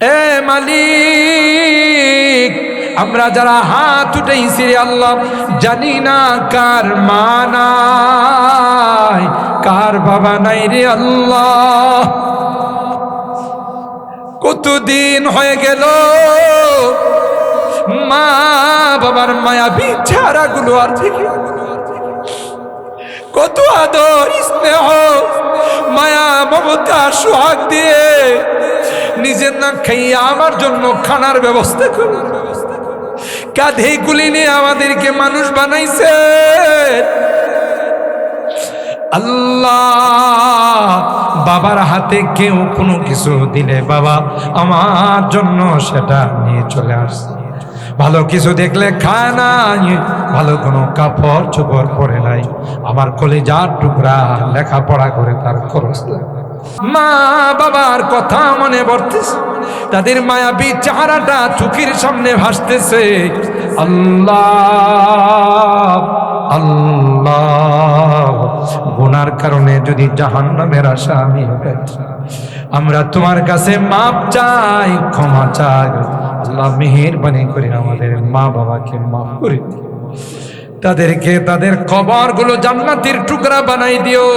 এ মালিক, আমরা যারা হাত উঠাইছি আল্লাহ, জানি না কার মা নাই, কার বাবা নাই রে আল্লাহ। কতদিন হয়ে গেল মা বাবার মায়াবী চেহারাগুলো আর দেখি, কত আদর স্নেহ মায়া মমতা সোহাগ দিয়ে নিজের না খাইয়া আমার জন্য খানার ব্যবস্থা করে কাঁধে গুলি নিয়ে আমাদেরকে মানুষ বানাইছে। আল্লাহ, বাবার হাতে কেউ কোনো কিছু দিলে বাবা আমার জন্য সেটা নিয়ে চলে আসছে। ভালো কিছু দেখলে খায় নাই, ভালো কোনো কাপড় চোপড় পরে নাই, আমার কলিজার টুকরা লেখাপড়া করে তার খরচ। মা বাবার কথা মনে পড়তেছে, তাদের মায়াবী চেহারাটা চোখের সামনে ভাসতেছে। আল্লাহ আল্লাহ, গুনার কারণে যদি জাহান্নামের আসামি হবে, আমরা তোমার কাছে মাপ চাই, ক্ষমা চাই। আল্লাহ মেহেরবানি করে আমাদের মা বাবাকে মাফ করে দিও, তাদেরকে তাদের কবরগুলো জান্নাতের টুকরা বানাই দিও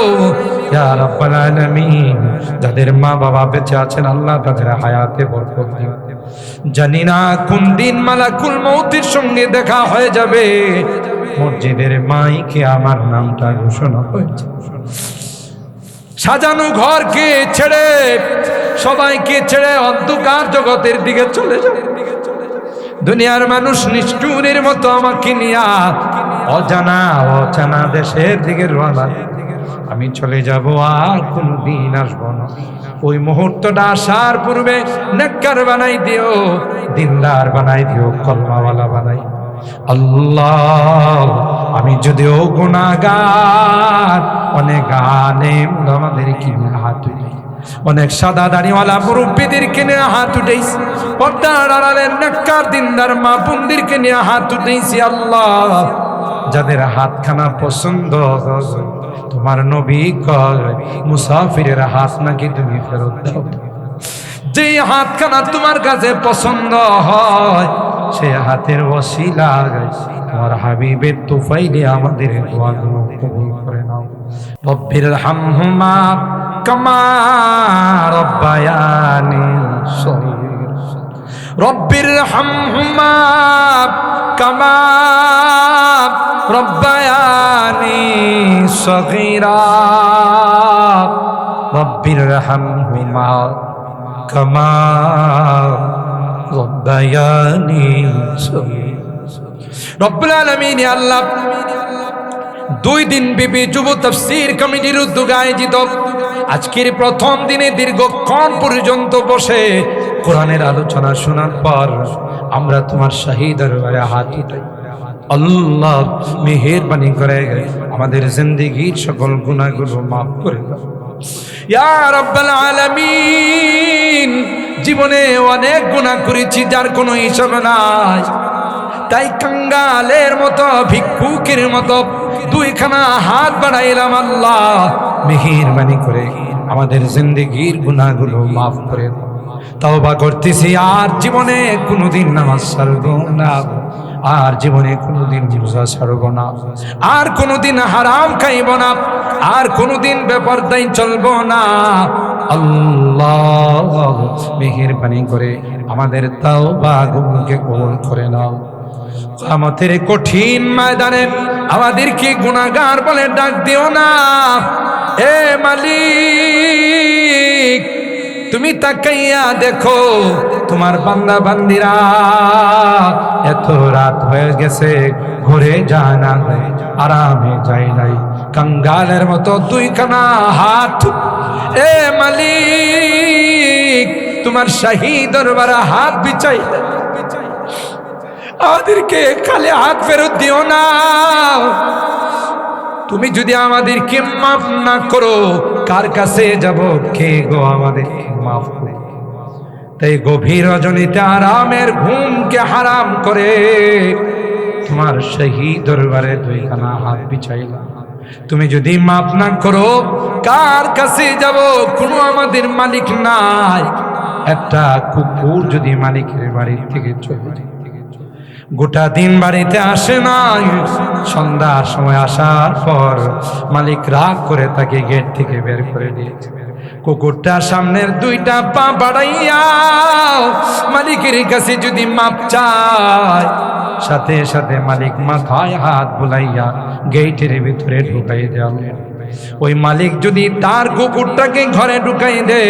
ইয়া রাব্বাল আলামিন। যাদের মা বাবা বেঁচে আছেন আল্লাহ তাদের হায়াতে বরকত দিও। জানি না কোন দিন মালাকুল মউতের সঙ্গে দেখা হয়ে যাবে, মসজিদের মাইকে আমার নামটা ঘোষণা হয়েছে। সাজানো ঘরকে ছেড়ে, সবাইকে ছেড়ে অন্ধকার জগতের দিকে চলে যাবে। দুনিয়ার মানুষ নিষ্ঠুরের মতো আমাকে নিয়া অজানা অজানা দেশের দিকে রওনা। আমি চলে যাব, আর কোনদিন আসবো না। ওই মুহূর্তটা আসার পূর্বে নেককার বানাই দিও, দিনদার বানাই দিও, কলমাওয়ালা বানাই। আল্লাহ, আমি যদিও গুনাহগার, অনেক আলেম আমাদের কিনে হাত উঠে, অনেক সাদা দাড়িওয়ালা মুরব্বীদেরকে নিয়ে হাত উঠেছি, পর্দার আড়ালের নেককার দিনদার মা বোনদেরকে নিয়ে হাত উঠেছি। আল্লাহ, যাদের হাতখানা পছন্দ তোমার নবী কয় মুসাফিরের হাত নাকি তুমি ফেরত দাও। যে হাতখানা তোমার কাছে পছন্দ হয় সেই হাতের ওসিলা তোমার হাবিবের তুফাইলে আমাদের দোয়াগুলো কবুল করে নাও। রব্বির হামহুমা কামা রব্বায়ানি সগীরা, রব্বির হামহুমা কামা রব্বায়ানি সগীরা, রব্বির হামহুমা কামা রব্বায়ানি সগীরা। রব্বুল আলামিন আল্লাহ 2 দিন ব্যাপী যুব তাফসীর কমিটির উদ্যোগে আয়োজিত আজকের প্রথম দিনে দীর্ঘক্ষণ পর্যন্ত বসে কোরআনের আলোচনা শোনার পর আমরা তোমার শাহী দরবারে হাত উঠাই। আল্লাহ, মেহেরবানি করে আমাদের জিন্দেগীর সকল গুনাহগুলো মাফ করে দাও ইয়া রাব্বাল আলামিন। জীবনে অনেক গুনাহ করেছি যার কোনো হিসাব নাই, তাই কাঙ্গালের মতো ভিক্ষুকের মতো 2খানা হাত বাড়াইলাম। আল্লাহ, মেহেরবানি করে আমাদের জিন্দেগীর গুনাহগুলো মাফ করে দাও। তওবা করতেছি, আর জীবনে কোনোদিন নামাজ ছাড়ব না, আর জীবনে কোনোদিন রোজা ছাড়ব না, আর কোনোদিন হারাম খাইব না, আর কোনোদিন বেপরদায় চলব না। আল্লাহ, মেহেরবানি করে আমাদের তাওবাগুলোকে কবুল করে নাও। কিয়ামতের কঠিন ময়দানে আমাদেরকে গুনাহগার বলে ডাক দিও না। এ মালিক, তুমি তাকাইয়া দেখো তোমার বান্দা বান্দিরা, এত রাত হয়ে গেছে, ঘরে যায় না, আরামে যায় নাই, কাঙ্গালের মতো 2খানা হাত। এ মালিক, তোমার শাহী দরবারে হাত বিছাই, আমাদেরকে খালি হাত ফেরত দিও না। তুমি যদি আমাদেরকে মাফ না করো, কার কাছে যাব? কে গো আমাদেরকে মাফ করে? তাই গভীর রজনীতে আরামের ঘুমকে হারাম করে তোমার শাহী দরবারে 2খানা হাত বিছাইলাম। তুমি যদি মাফ না করো, কার কাছে যাব? কোনো আমাদের মালিক নাই, একটা কুকুর যদি মালিকের বাড়ি থেকে চলে যায়, গোটা দিন বাড়িতে আসে না, সন্ধ্যার সময় আসার পর মালিক রাগ করে তাকে গেট থেকে বের করে দিয়েছে। কুকুরটা সামনের দুইটা পা বাড়াইয়া মালিকের কাছে যদি মাপ চায়, সাথে সাথে মালিক মাথায় হাত বুলাইয়া গেটের ভিতরে ঢুকাই দেয়। ওই মালিক যদি তার কুকুরটাকে ঘরে ঢুকাই দে,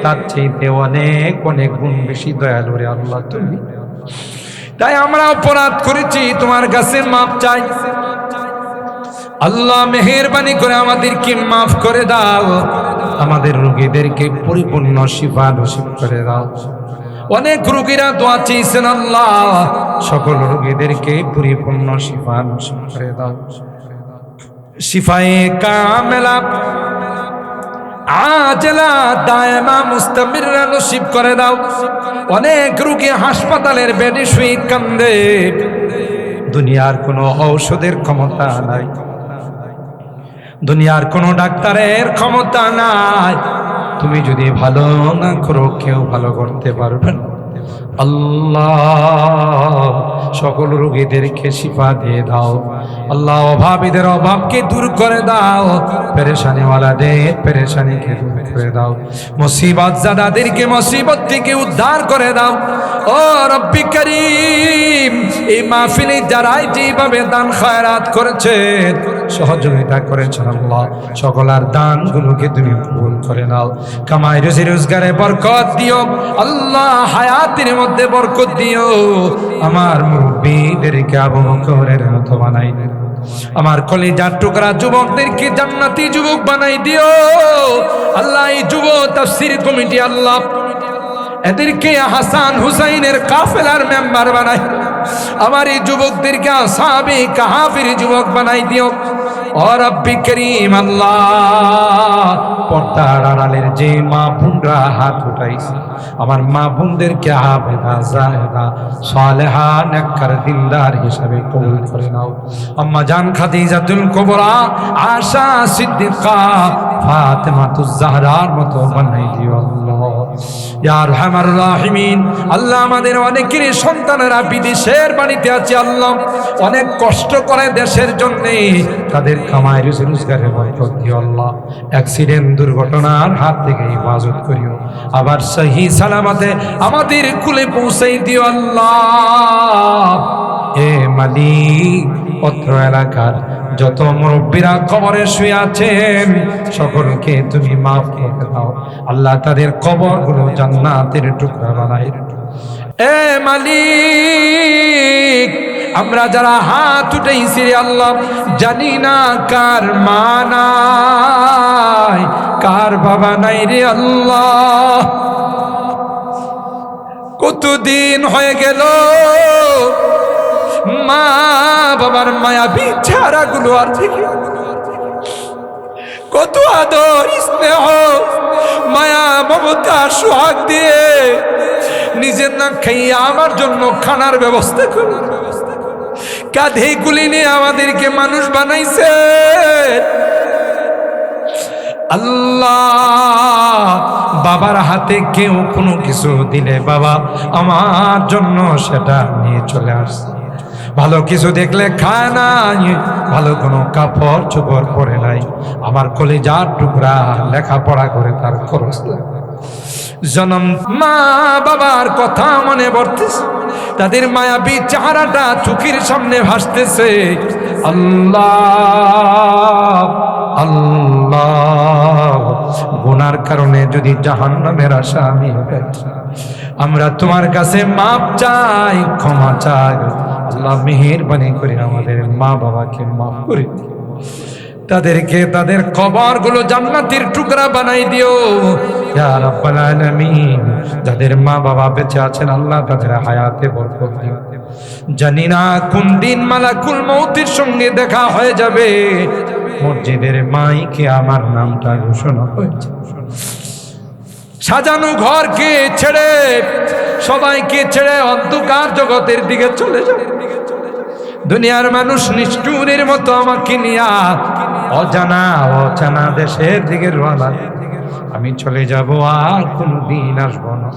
তার চাইতে অনেক অনেক গুণ বেশি দয়ালু রে আল্লাহ তুমি। তাই আমরা অপরাধ করেছি, তোমার কাছে মাপ চাই। আল্লাহ মেহেরবানি করে আমাদেরকে মাফ করে দাও, আমাদের রোগীদেরকে পরিপূর্ণ শিফা নসিব করে দাও। অনেক রোগীরা দোয়া চেয়েছেন, আল্লাহ সকল রোগীদেরকে পরিপূর্ণ শিফা নসিব করে দাও। শিফায়ে কামেলা আজলা দায়মা মুস্তামিররা নসিব করে দাও। অনেক রোগী হাসপাতালের বেডে শুয়ে কান্দে, দুনিয়ার কোনো ঔষধের ক্ষমতা নাই, দুনিয়ার কোনো ডাক্তারের ক্ষমতা নাই। তুমি যদি ভালো না করো, কেউ ভালো করতে পারবে না। আল্লাহ সকল রোগীদেরকে শিফা দিয়ে দাও। আল্লাহ অভাবীদের অভাবকে দূর করে দাও, পেরেশানিওয়ালাদের পেরেশানিকে দূর করে দাও, মুসিবত জাদাদেরকে মুসিবত থেকে উদ্ধার করে দাও। ও রব্বি করিম, এই মাহফিলে যারাই যেভাবে দান খয়রাত করেছেন, সহযোগিতা করেছেন, আল্লাহ সকলার দানগুলোকে তুমি কবুল করে নাও। কামাই রুজি রোজগারে বরকত দিও আল্লাহ, হায়াতের মধ্যে বরকত দিও। আমার মুরব্বিদেরকে আবু বকরের মতো বানাই দিও, আমার কলিজার টুকরা যুবকদেরকে জান্নাতি যুবক বানাই দিও আল্লাহ। এই যুব তাফসীর কমিটি আল্লাহ এদেরকে হাসান হুসাইনের কাফেলার মেম্বার বানাই, আমার এই যুবকদেরকে আসহাবে কাহাফের যুবক বানাই দিও। ও রব্বি করিম আল্লাহ, পর্দার আড়ালের যে মা বোনরা হাত উঠাইছে, আমার মা বোনদেরকে আবেদা জাহেদা সালেহা নেককার দিনদার হিসাবে কবুল করে নাও। আম্মা জান খাদিজাতুল কুবরা, আশা সিদ্দিকা, ফাতেমাতুজ জাহরার মতো বানাই দিও আল্লাহ ইয়া আরহামার রাহিমিন। আল্লাহ আমাদের অনেকেরই সন্তানেরা বিদেশের বাড়িতে আছে আল্লাহ, অনেক কষ্ট করে দেশের জন্য, তাদের কামাই রুজি রোজগারে বরকত দিও আল্লাহ। অ্যাক্সিডেন্ট দুর্ঘটনার হাত থেকে হেফাজত করিও, আবার সহি সালামতে আমাদের কুলে পৌঁছাই দিও আল্লাহ। এ মালিক, অত্র এলাকার যত মুরব্বীরা কবরে শুয়ে আছেন, সকলকে তুমি মাফ করে দাও আল্লাহ, তাদের কবরগুলো জান্নাতের টুকরা বানাই। এ মালিক, আমরা যারা হাত উঠাইছি আল্লাহ, জানি না কার মা নাই, কার বাবা নাই রে আল্লাহ। কতদিন হয়ে গেল মা বাবার মায়াবী চেহারাগুলো আর দেখি, কত আদর স্নেহ মায়া মমতা সোহাগ দিয়ে নিজের না খাইয়া আমার জন্য খানার ব্যবস্থা করে কাঁধে গুলি নিয়ে আমাদেরকে মানুষ বানাইছে আল্লাহ। বাবার হাতে কেউ কোনো কিছু দিলে বাবা আমার জন্য সেটা নিয়ে চলে আসছে, ভালো কিছু দেখলে খায় নাই, ভালো কোনো কাপড় চোপড় পরে নাই, আমার কলিজার টুকরা লেখাপড়া করে তার খরচ জনম মা বাবার কথা মনে পড়তেছে, তাদের মায়াবী চেহারাটা চোখের সামনে ভাসতেছে। আল্লাহ আল্লাহ, গুনার কারণে যদি জাহান্নামের আসামি হবে, আমরা তোমার কাছে মাপ চাই, ক্ষমা চাই আল্লাহ। মেহেরবানি করে আমাদের মা বাবাকে মাফ করে দিও, তাদেরকে তাদের কবরগুলো জান্নাতের টুকরা বানাই দিও ইয়া রাব্বাল আলামিন। যাদের মা বাবা বেঁচে আছেন আল্লাহ, তাদের হায়াতে বরকত দিও। জানি না কোন দিন মালাকুল মউতের সঙ্গে দেখা হয়ে যাবে, মসজিদের মাইকে আমার নামটা ঘোষণা হয়েছে। সাজানো ঘরকে ছেড়ে, সবাইকে ছেড়ে অন্ধকার জগতের দিকে চলে যাবে। দুনিয়ার মানুষ নিষ্ঠুরের মতো আমাকে নিয়া অজানা অজানা দেশের দিকে রওনা, আমি চলে যাব, আর কোনদিন আসবো না।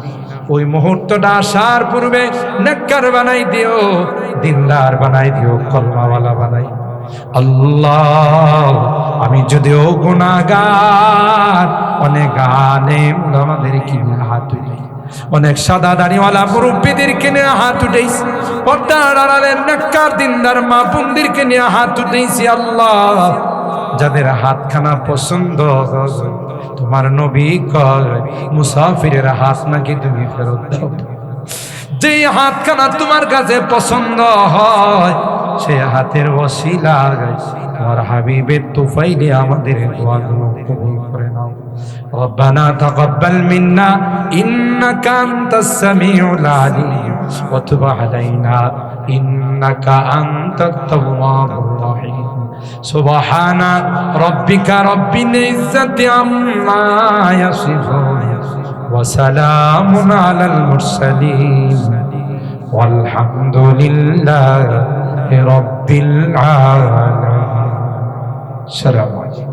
ওই মুহূর্তটা আসার পূর্বে নেককার বানাই দিও, দিনদার বানাই দিও, কলমাওয়ালা বানাই। আল্লাহ, আমি যদিও গুনাহগার, অনেক আলেম আমাদের কিনে হাত উঠাই, অনেক সাদা দাড়িওয়ালা মুরব্বীদেরকে নিয়ে হাত উঠাইছি, পর্দার আড়ালের নেককার দিনদার মা বোনদেরকে নিয়ে হাত উঠাইছি। আল্লাহ, যাদের হাতখানা পছন্দ, তোমার নবী কয় মুসাফিরের হাত নাকি তুমি ফেরত দাও। যে হাতখানা তোমার কাছে পছন্দ হয়, সে হাতের ওসিলায় তোমার হাবিবের তুফাইলে আমাদের দোয়াগুলো কবুল করে নাও। রব্বানা তাকাব্বাল মিন্না ইন্নাকা আনতাস সামিউল আলিম ওয়া তুব আলাইনা ইন্নাকা আনতাত তাওয়াবুর রহিম। সুবহানা রাব্বিকা রাব্বিল ইজ্জাতি আম্মা ইয়াসিফুন ওয়া সালামুন আলাল মুরসালিন ওয়ালহামদুলিল্লাহি রাব্বিল আলামিন। আসসালামু আলাইকুম।